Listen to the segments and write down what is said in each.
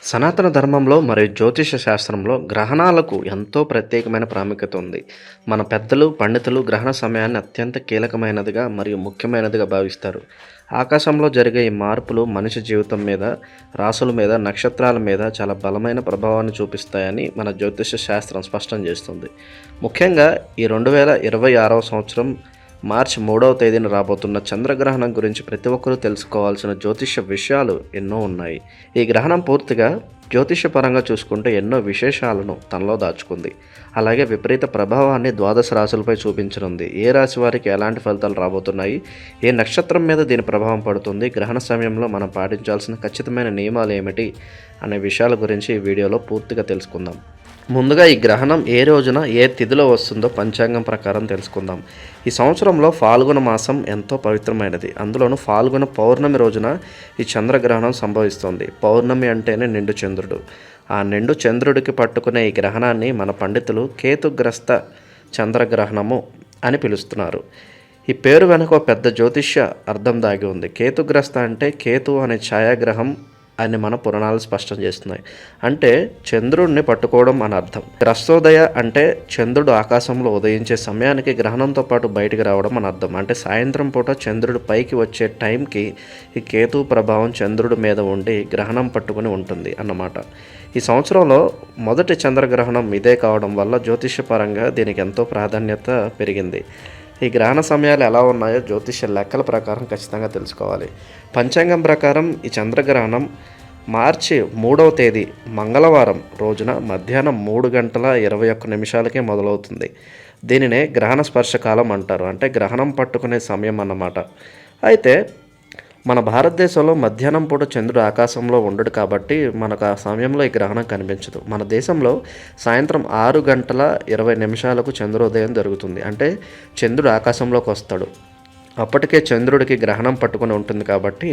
సనాతన ధర్మంలో మరియు జ్యోతిష శాస్త్రంలో గ్రహణాలకు ఎంతో ప్రత్యేకమైన ప్రాముఖ్యత ఉంది. మన పెద్దలు, పండితులు గ్రహణ సమయాన్ని అత్యంత కీలకమైనదిగా మరియు ముఖ్యమైనదిగా భావిస్తారు. ఆకాశంలో జరిగే ఈ మార్పులు మనిషి జీవితం మీద, రాసుల మీద, నక్షత్రాల మీద చాలా బలమైన ప్రభావాన్ని చూపిస్తాయని మన జ్యోతిష శాస్త్రం స్పష్టం చేస్తుంది. ముఖ్యంగా ఈ 2026వ సంవత్సరం మార్చి 3వ తేదీన రాబోతున్న చంద్రగ్రహణం గురించి ప్రతి ఒక్కరూ తెలుసుకోవాల్సిన జ్యోతిష విషయాలు ఎన్నో ఉన్నాయి. ఈ గ్రహణం పూర్తిగా జ్యోతిషపరంగా చూసుకుంటే ఎన్నో విశేషాలను తనలో దాచుకుంది. అలాగే విపరీత ప్రభావాన్ని ద్వాదశ రాశులపై చూపించనుంది. ఏ రాశి వారికి ఎలాంటి ఫలితాలు రాబోతున్నాయి, ఏ నక్షత్రం మీద దీని ప్రభావం పడుతుంది, గ్రహణ సమయంలో మనం పాటించాల్సిన ఖచ్చితమైన నియమాలు ఏమిటి అనే విషయాల గురించి ఈ వీడియోలో పూర్తిగా తెలుసుకుందాం. ముందుగా ఈ గ్రహణం ఏ రోజున ఏ తిథిలో వస్తుందో పంచాంగం ప్రకారం తెలుసుకుందాం. ఈ సంవత్సరంలో ఫాల్గుణ మాసం ఎంతో పవిత్రమైనది. అందులోనూ ఫాల్గుణ పౌర్ణమి రోజున ఈ చంద్రగ్రహణం సంభవిస్తుంది. పౌర్ణమి అంటేనే నిండు చంద్రుడు. ఆ నిండు చంద్రుడికి పట్టుకునే ఈ గ్రహణాన్ని మన పండితులు కేతుగ్రస్త చంద్రగ్రహణము అని పిలుస్తున్నారు. ఈ పేరు వెనుక ఒక పెద్ద జ్యోతిష్య అర్థం దాగి ఉంది. కేతుగ్రస్త అంటే కేతు అనే ఛాయాగ్రహం అని మన పురాణాలు స్పష్టం చేస్తున్నాయి. అంటే చంద్రుడిని పట్టుకోవడం అని అర్థం. గ్రస్తోదయ అంటే చంద్రుడు ఆకాశంలో ఉదయించే సమయానికి గ్రహణంతో పాటు బయటికి రావడం అని అర్థం. అంటే సాయంత్రం పూట చంద్రుడు పైకి వచ్చే టైంకి ఈ కేతు ప్రభావం చంద్రుడి మీద ఉండి గ్రహణం పట్టుకుని ఉంటుంది అన్నమాట. ఈ సంవత్సరంలో మొదటి చంద్రగ్రహణం ఇదే కావడం వల్ల జ్యోతిష్యపరంగా దీనికి ఎంతో ప్రాధాన్యత పెరిగింది. ఈ గ్రహణ సమయాలు ఎలా ఉన్నాయో జ్యోతిష లెక్కల ప్రకారం ఖచ్చితంగా తెలుసుకోవాలి. పంచాంగం ప్రకారం ఈ చంద్రగ్రహణం మార్చి 3వ తేదీ మంగళవారం రోజున మధ్యాహ్నం 3:21 మొదలవుతుంది. దీనినే గ్రహణ స్పర్శకాలం అంటారు. అంటే గ్రహణం పట్టుకునే సమయం అన్నమాట. అయితే మన భారతదేశంలో మధ్యాహ్నం పూట చంద్రుడు ఆకాశంలో ఉండడు కాబట్టి మనకు ఆ సమయంలో ఈ గ్రహణం కనిపించదు. మన దేశంలో సాయంత్రం 6:20 చంద్రోదయం జరుగుతుంది. అంటే చంద్రుడు ఆకాశంలోకి వస్తాడు. అప్పటికే చంద్రుడికి గ్రహణం పట్టుకుని ఉంటుంది కాబట్టి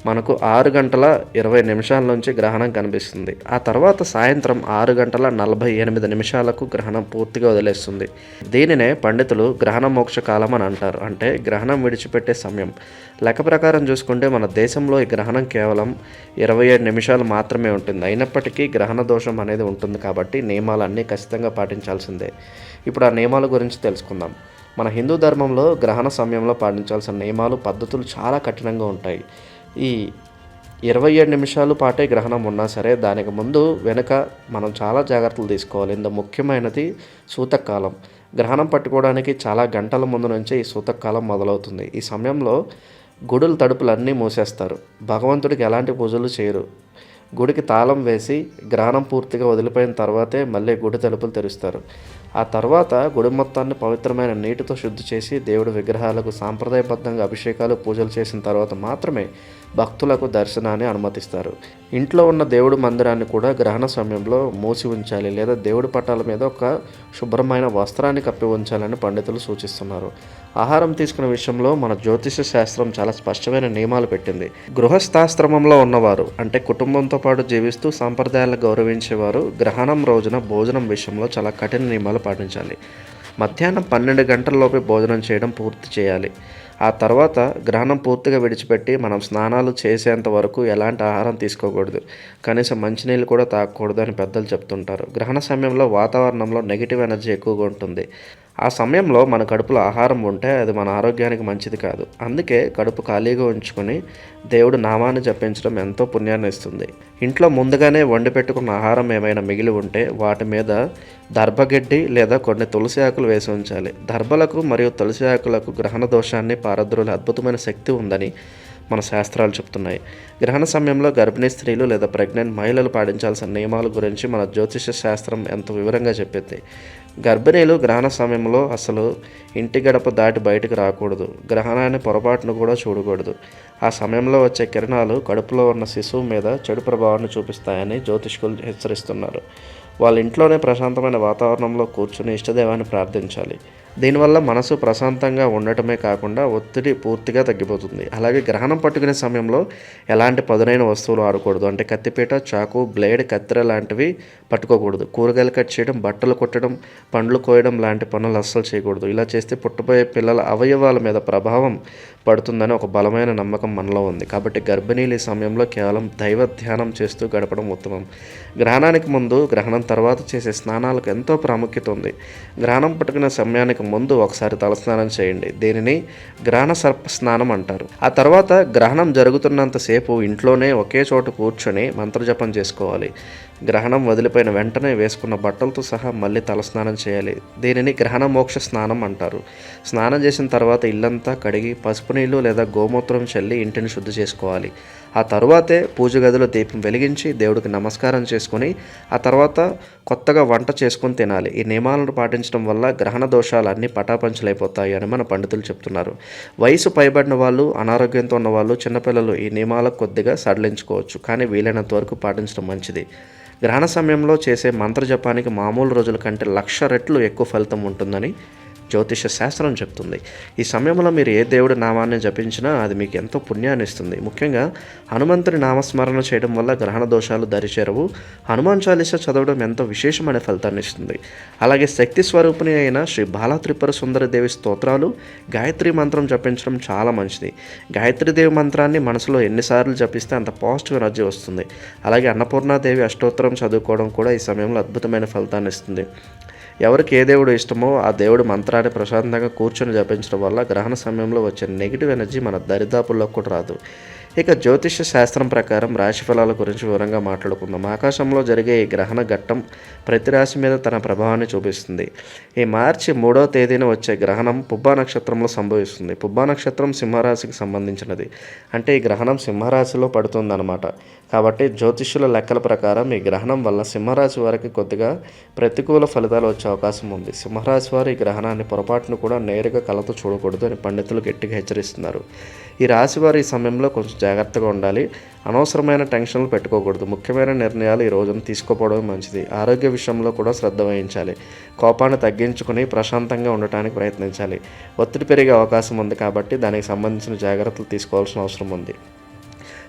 మనకు 6:20 నుంచి గ్రహణం కనిపిస్తుంది. ఆ తర్వాత సాయంత్రం 6:48 గ్రహణం పూర్తిగా వదిలేస్తుంది. దీనినే పండితులు గ్రహణ మోక్ష కాలం అని అంటారు. అంటే గ్రహణం విడిచిపెట్టే సమయం. లెక్క ప్రకారం చూసుకుంటే మన దేశంలో ఈ గ్రహణం కేవలం 27 నిమిషాలు మాత్రమే ఉంటుంది. అయినప్పటికీ గ్రహణ దోషం అనేది ఉంటుంది కాబట్టి నియమాలన్నీ ఖచ్చితంగా పాటించాల్సిందే. ఇప్పుడు ఆ నియమాల గురించి తెలుసుకుందాం. మన హిందూ ధర్మంలో గ్రహణ సమయంలో పాటించాల్సిన నియమాలు, పద్ధతులు చాలా కఠినంగా ఉంటాయి. ఈ 27 నిమిషాలు పాటే గ్రహణం ఉన్నా సరే దానికి ముందు వెనుక మనం చాలా జాగ్రత్తలు తీసుకోవాలి. ఇందులో ముఖ్యమైనది సూతకాలం. గ్రహణం పట్టుకోవడానికి చాలా గంటల ముందు నుంచే ఈ సూతకాలం మొదలవుతుంది. ఈ సమయంలో గుడుల తలుపులన్నీ మూసేస్తారు. భగవంతుడికి ఎలాంటి పూజలు చేయరు. గుడికి తాళం వేసి గ్రహణం పూర్తిగా వదిలిపోయిన తర్వాతే మళ్ళీ గుడి తలుపులు తెరుస్తారు. ఆ తర్వాత గుడి మొత్తాన్ని పవిత్రమైన నీటితో శుద్ధి చేసి దేవుడి విగ్రహాలకు సాంప్రదాయబద్ధంగా అభిషేకాలు, పూజలు చేసిన తర్వాత మాత్రమే భక్తులకు దర్శనాన్ని అనుమతిస్తారు. ఇంట్లో ఉన్న దేవుడి మందిరాన్ని కూడా గ్రహణ సమయంలో మూసి ఉంచాలి, లేదా దేవుడి పటాల మీద ఒక శుభ్రమైన వస్త్రాన్ని కప్పి ఉంచాలని పండితులు సూచిస్తున్నారు. ఆహారం తీసుకునే విషయంలో మన జ్యోతిష శాస్త్రం చాలా స్పష్టమైన నియమాలు పెట్టింది. గృహస్థాశ్రమంలో ఉన్నవారు అంటే కుటుంబంతో పాటు జీవిస్తూ సాంప్రదాయాలను గౌరవించేవారు గ్రహణం రోజున భోజనం విషయంలో చాలా కఠిన నియమాలు పాటించాలి. మధ్యాహ్నం 12 గంటలలోపే భోజనం చేయడం పూర్తి చేయాలి. ఆ తర్వాత గ్రహణం పూర్తిగా విడిచిపెట్టి మనం స్నానాలు చేసేంత వరకు ఎలాంటి ఆహారం తీసుకోకూడదు. కనీసం మంచినీళ్ళు కూడా తాగకూడదు అని పెద్దలు చెప్తుంటారు. గ్రహణ సమయంలో వాతావరణంలో నెగిటివ్ ఎనర్జీ ఎక్కువగా ఉంటుంది. ఆ సమయంలో మన కడుపులో ఆహారం ఉంటే అది మన ఆరోగ్యానికి మంచిది కాదు. అందుకే కడుపు ఖాళీగా ఉంచుకొని దేవుడు నామాన్ని జపించడం ఎంతో పుణ్యాన్ని ఇస్తుంది. ఇంట్లో ముందుగానే వండి పెట్టుకున్న ఆహారం ఏమైనా మిగిలి ఉంటే వాటి మీద దర్భగడ్డి లేదా కొన్ని తులసి ఆకులు వేసి ఉంచాలి. దర్భలకు మరియు తులసి ఆకులకు గ్రహణ దోషాన్ని పారద్రోలే అద్భుతమైన శక్తి ఉందని మన శాస్త్రాలు చెప్తున్నాయి. గ్రహణ సమయంలో గర్భిణీ స్త్రీలు లేదా ప్రెగ్నెంట్ మహిళలు పాటించాల్సిన నియమాల గురించి మన జ్యోతిష శాస్త్రం ఎంతో వివరంగా చెప్పింది. గర్భిణీలు గ్రహణ సమయంలో అసలు ఇంటి గడప దాటి బయటకు రాకూడదు. గ్రహణాన్ని పొరపాటును కూడా చూడకూడదు. ఆ సమయంలో వచ్చే కిరణాలు కడుపులో ఉన్న శిశువు మీద చెడు ప్రభావాన్ని చూపిస్తాయని జ్యోతిష్కులు హెచ్చరిస్తున్నారు. వాళ్ళ ఇంట్లోనే ప్రశాంతమైన వాతావరణంలో కూర్చుని ఇష్టదైవాన్ని ప్రార్థించాలి. దీనివల్ల మనసు ప్రశాంతంగా ఉండటమే కాకుండా ఒత్తిడి పూర్తిగా తగ్గిపోతుంది. అలాగే గ్రహణం పట్టుకునే సమయంలో ఎలాంటి పదునైన వస్తువులు ఆడకూడదు. అంటే కత్తిపీట, చాకు, బ్లేడ్, కత్తెర లాంటివి పట్టుకోకూడదు. కూరగాయలు కట్ చేయడం, బట్టలు కొట్టడం, పండ్లు కోయడం లాంటి పనులు అస్సలు చేయకూడదు. ఇలా చేస్తే పుట్టబోయే పిల్లల అవయవాల మీద ప్రభావం పడుతుందని ఒక బలమైన నమ్మకం మనలో ఉంది. కాబట్టి గర్భిణీలు ఈ సమయంలో కేవలం దైవ ధ్యానం చేస్తూ గడపడం ఉత్తమం. గ్రహణానికి ముందు, గ్రహణం తర్వాత చేసే స్నానాలకు ఎంతో ప్రాముఖ్యత ఉంది. గ్రహణం పట్టుకునే సమయానికి ముందు ఒకసారి తలస్నానం చేయండి. దీనిని గ్రహణ సర్ప స్నానం అంటారు. ఆ తర్వాత గ్రహణం జరుగుతున్నంతసేపు ఇంట్లోనే ఒకే చోట కూర్చొని మంత్రజపం చేసుకోవాలి. గ్రహణం వదిలిపోయిన వెంటనే వేసుకున్న బట్టలతో సహా మళ్ళీ తలస్నానం చేయాలి. దీనిని గ్రహణ మోక్ష స్నానం అంటారు. స్నానం చేసిన తర్వాత ఇల్లంతా కడిగి పసుపు నీళ్ళు లేదా గోమూత్రం చల్లి ఇంటిని శుద్ధి చేసుకోవాలి. ఆ తర్వాతే పూజ గదిలో దీపం వెలిగించి దేవుడికి నమస్కారం చేసుకొని ఆ తర్వాత కొత్తగా వంట చేసుకొని తినాలి. ఈ నియమాలను పాటించడం వల్ల గ్రహణ దోషాలు అన్నీ పటాపంచలైపోతాయి అని మన పండితులు చెప్తున్నారు. వయసు పైబడిన వాళ్ళు, అనారోగ్యంతో ఉన్న వాళ్ళు, చిన్నపిల్లలు ఈ నియమాలకు కొద్దిగా సడలించుకోవచ్చు, కానీ వీలైనంత వరకు పాటించడం మంచిది. గ్రహణ సమయంలో చేసే మంత్రజపానికి మామూలు రోజుల కంటే 1,00,000 రెట్లు ఎక్కువ ఫలితం ఉంటుందని జ్యోతిష శాస్త్రం చెప్తుంది. ఈ సమయంలో మీరు ఏ దేవుడి నామాన్ని జపించినా అది మీకు ఎంతో పుణ్యాన్ని ఇస్తుంది. ముఖ్యంగా హనుమంతుని నామస్మరణ చేయడం వల్ల గ్రహణ దోషాలు దరిచేరవు. హనుమాన్ చాలీసా చదవడం ఎంతో విశేషమైన ఫలితాన్ని ఇస్తుంది. అలాగే శక్తి స్వరూపిణి అయిన శ్రీ బాలా త్రిపుర సుందరి దేవి స్తోత్రాలు, గాయత్రి మంత్రం జపించడం చాలా మంచిది. గాయత్రీదేవి మంత్రాన్ని మనసులో ఎన్నిసార్లు జపిస్తే అంత పాజిటివ్ ఎనర్జీ వస్తుంది. అలాగే అన్నపూర్ణాదేవి అష్టోత్తరం చదువుకోవడం కూడా ఈ సమయంలో అద్భుతమైన ఫలితాన్ని ఇస్తుంది. ఎవరికి ఏ దేవుడు ఇష్టమో ఆ దేవుడి మంత్రాన్ని ప్రశాంతంగా కూర్చొని జపించడం వల్ల గ్రహణ సమయంలో వచ్చే నెగిటివ్ ఎనర్జీ మన దరిదాపుల్లో కూడా రాదు. ఇక జ్యోతిష శాస్త్రం ప్రకారం రాశి ఫలాల గురించి వివరంగా మాట్లాడుకుందాం. ఆకాశంలో జరిగే ఈ గ్రహణ ఘట్టం ప్రతి రాశి మీద తన ప్రభావాన్ని చూపిస్తుంది. ఈ మార్చి 3వ తేదీన వచ్చే గ్రహణం పుబ్బా నక్షత్రంలో సంభవిస్తుంది. పుబ్బా నక్షత్రం సింహరాశికి సంబంధించినది. అంటే ఈ గ్రహణం సింహరాశిలో పడుతుందన్నమాట. కాబట్టి జ్యోతిష్యుల లెక్కల ప్రకారం ఈ గ్రహణం వల్ల సింహరాశి వారికి కొద్దిగా ప్రతికూల ఫలితాలు వచ్చే అవకాశం ఉంది. సింహరాశి వారు ఈ గ్రహణాన్ని పొరపాటును కూడా నేరుగా కళ్ళతో చూడకూడదు అని పండితులు గట్టిగా హెచ్చరిస్తున్నారు. ఈ రాశి వారు ఈ సమయంలో కొంచెం జాగ్రత్తగా ఉండాలి. అనవసరమైన టెన్షన్లు పెట్టుకోకూడదు. ముఖ్యమైన నిర్ణయాలు ఈ రోజున తీసుకోపోవడం మంచిది. ఆరోగ్య విషయంలో కూడా శ్రద్ధ వహించాలి. కోపాన్ని తగ్గించుకుని ప్రశాంతంగా ఉండటానికి ప్రయత్నించాలి. ఒత్తిడి పెరిగే అవకాశం ఉంది కాబట్టి దానికి సంబంధించిన జాగ్రత్తలు తీసుకోవాల్సిన అవసరం ఉంది.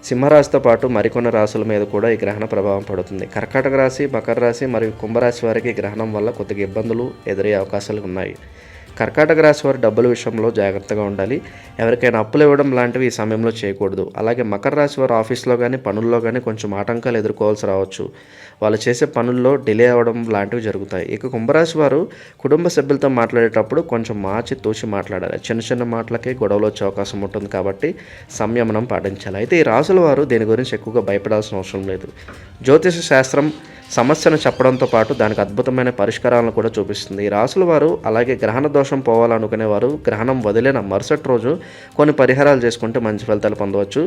సింహరాశితో పాటు మరికొన్ని రాశుల మీద కూడా ఈ గ్రహణ ప్రభావం పడుతుంది. కర్కాటక రాశి, మకర రాశి మరియు కుంభరాశి వారికి గ్రహణం వల్ల కొద్దిగా ఇబ్బందులు ఎదురయ్యే అవకాశాలు ఉన్నాయి. కర్కాటక రాశి వారి డబ్బుల విషయంలో జాగ్రత్తగా ఉండాలి. ఎవరికైనా అప్పులు ఇవ్వడం లాంటివి ఈ సమయంలో చేయకూడదు. అలాగే మకర రాశి వారు ఆఫీస్లో కానీ పనుల్లో కానీ కొంచెం ఆటంకాలు ఎదుర్కోవాల్సి రావచ్చు. వాళ్ళు చేసే పనుల్లో డిలే అవ్వడం లాంటివి జరుగుతాయి. ఇక కుంభరాశి వారు కుటుంబ సభ్యులతో మాట్లాడేటప్పుడు కొంచెం మార్చి తూచి మాట్లాడాలి. చిన్న చిన్న మాటలకే గొడవలు వచ్చే అవకాశం ఉంటుంది కాబట్టి సంయమనం పాటించాలి. అయితే ఈ రాశుల వారు దీని గురించి ఎక్కువగా భయపడాల్సిన అవసరం లేదు. జ్యోతిష శాస్త్రం సమస్యను చెప్పడంతో పాటు దానికి అద్భుతమైన పరిష్కారాలను కూడా చూపిస్తుంది. ఈ రాశుల వారు అలాగే గ్రహణ దోషం పోవాలనుకునేవారు గ్రహణం వదిలిన మరుసటి రోజు కొన్ని పరిహారాలు చేసుకుంటే మంచి ఫలితాలు పొందవచ్చు.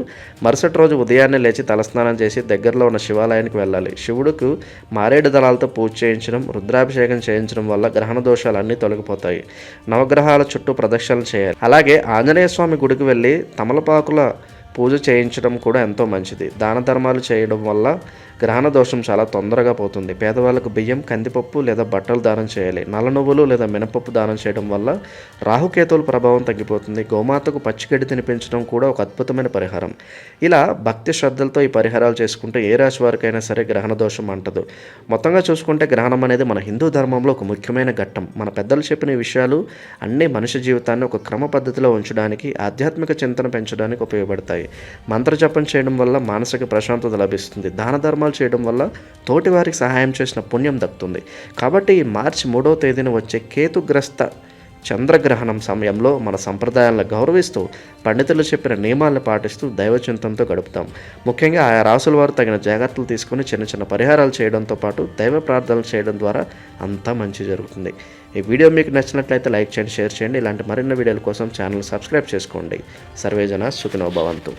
మరుసటి రోజు ఉదయాన్నే లేచి తలస్నానం చేసి దగ్గరలో ఉన్న శివాలయానికి వెళ్ళాలి. శివుడికి మారేడు దళాలతో పూజ చేయించడం, రుద్రాభిషేకం చేయించడం వల్ల గ్రహణ దోషాలన్నీ తొలగిపోతాయి. నవగ్రహాల చుట్టూ ప్రదక్షిణలు చేయాలి. అలాగే ఆంజనేయ స్వామి గుడికి వెళ్ళి తమలపాకుల పూజ చేయించడం కూడా ఎంతో మంచిది. దాన ధర్మాలు చేయడం వల్ల గ్రహణ దోషం చాలా తొందరగా పోతుంది. పేదవాళ్ళకు బియ్యం, కందిపప్పు లేదా బట్టలు దానం చేయాలి. నల్ల నువ్వులు లేదా మినపప్పు దానం చేయడం వల్ల రాహుకేతువుల ప్రభావం తగ్గిపోతుంది. గోమాతకు పచ్చిగడ్డి తినిపించడం కూడా ఒక అద్భుతమైన పరిహారం. ఇలా భక్తి శ్రద్ధలతో ఈ పరిహారాలు చేసుకుంటే ఏ రాశి వారికైనా సరే గ్రహణ దోషం అంటదు. మొత్తంగా చూసుకుంటే గ్రహణం అనేది మన హిందూ ధర్మంలో ఒక ముఖ్యమైన ఘట్టం. మన పెద్దలు చెప్పిన ఈ విషయాలు అన్నీ మనిషి జీవితాన్ని ఒక క్రమ పద్ధతిలో ఉంచడానికి, ఆధ్యాత్మిక చింతన పెంచడానికి ఉపయోగపడతాయి. మంత్రజపం చేయడం వల్ల మానసిక ప్రశాంతత లభిస్తుంది. దాన ధర్మాలు చేయడం వల్ల తోటివారికి సహాయం చేసిన పుణ్యం దక్కుతుంది. కాబట్టి ఈ మార్చి 3వ తేదీన వచ్చే కేతుగ్రస్త చంద్రగ్రహణం సమయంలో మన సంప్రదాయాలను గౌరవిస్తూ పండితులు చెప్పిన నియమాలను పాటిస్తూ దైవచింతనతో గడుపుతాం. ముఖ్యంగా ఆయా రాసుల వారు తగిన జాగ్రత్తలు తీసుకుని చిన్న చిన్న పరిహారాలు చేయడంతో పాటు దైవ ప్రార్థనలు చేయడం ద్వారా అంతా మంచి జరుగుతుంది. ఈ వీడియో మీకు నచ్చినట్లయితే లైక్ చేయండి, షేర్ చేయండి. ఇలాంటి మరిన్ని వీడియోల కోసం ఛానల్ సబ్స్క్రైబ్ చేసుకోండి. సర్వేజన సుఖినో భవంతు.